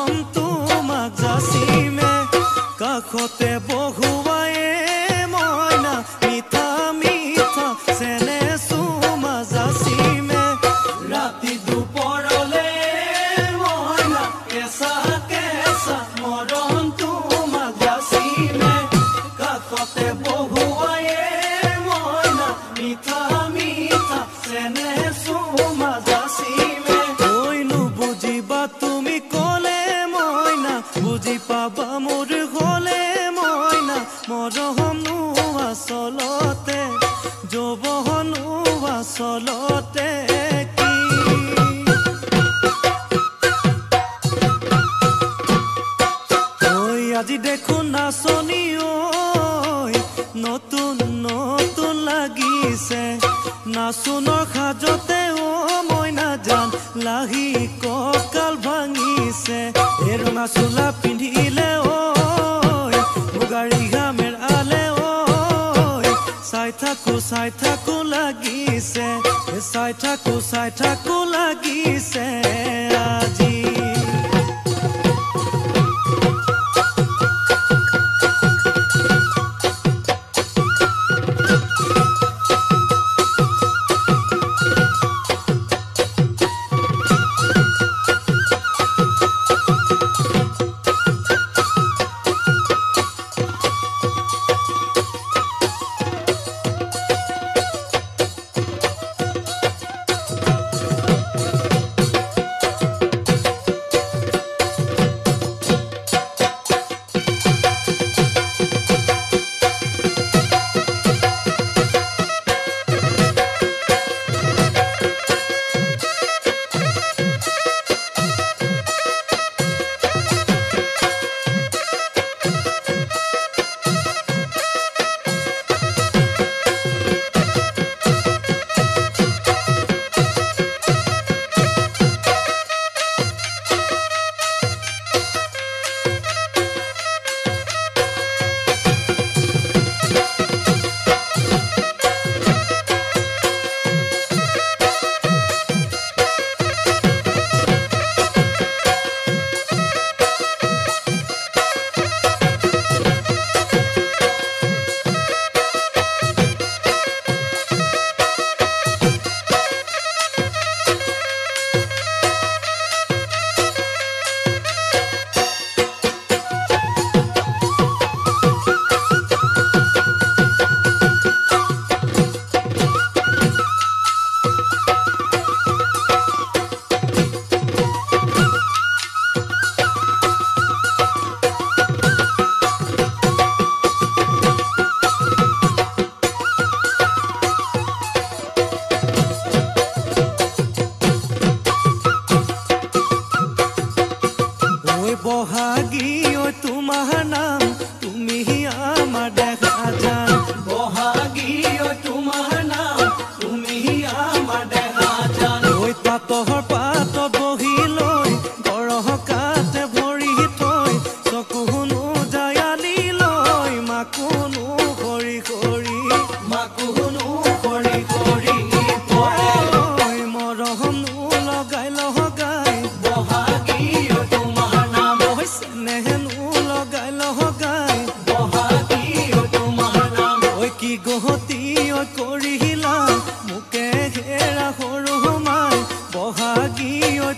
মৰম তোমাক যাচিমে কাষতে বহুৱায়ে মইনা মিঠা মিঠা চেনে চুমা যাচিমে ৰাতি দুপৰলে মইনা কেঁচা কেঁচা মৰম তোমাক যাচিমে কাষতে বহুৱায়ে মইনা মিঠা মিঠা চেনে চুমা যাচিমে কৈনো বুজিবা তুমি ক'লে মইনা বুজি পাবা মোৰ হ'লে মইনা মৰমনো আচলতে যৌৱনো আচলতে কি ঐ আজি দেখোন নাচনি ঐ নতুন নতুন লাগিছে নাচোনৰ সাজতে অ মইনা জান লাহি কঁকাল ভাঙিছে এই ৰঙা চোলা পিন্ধিলে ঐ মুগাৰী ঘামেৰ আলে ঐ চাই থাকো লাগিছে চাই থাকো লাগিছে আজি বহাগী ঐ তোমাৰ নাম তুমি আমাৰ দেখা জান বহাগী ঐ তোমাৰ নাম তুমি আমাৰ দেখা জান ঐ পাতৰ পাত বহি লৈ গৰহ কাতে ভৰি থৈ চকুনো জায়ালি লৈ মাকুনো কৰি কৰি মাকুনো কৰি কৰি মৰমনো লগাই লগাই বহাগী নেহেনো লগাই লগাই বহাগী তোমাৰ নাম ঐ কি গহতি ঐ কৰিলা মোকে ঘেৰা সৰু মাই বহাগী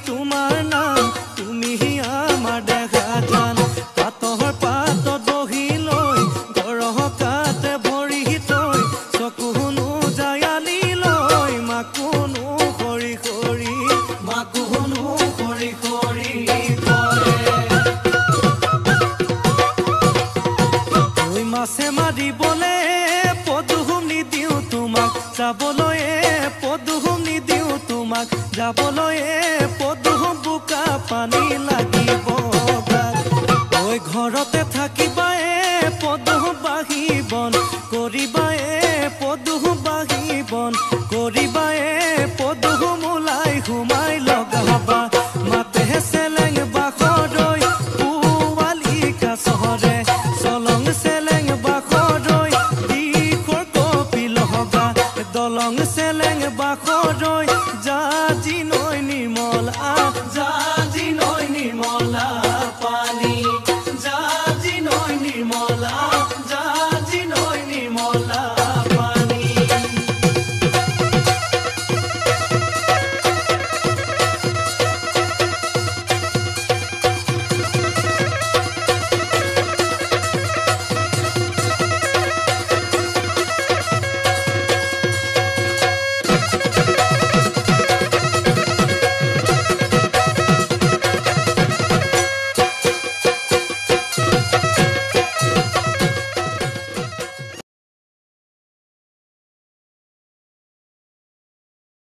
তোমাৰ নাম তুমি আমাৰ দেখা জান পাতৰ পাতত বহি লৈ গৰহ কাতে ভৰি থৈ চকুনো জায়ালি লৈ মাকুনো কৰি কৰি মাকুনো কৰি কৰি মাছে মাৰিবলে পদুম নিদিওঁ তোমাক যাবলৈ পদুম নিদিওঁ তোমাক যাবলৈ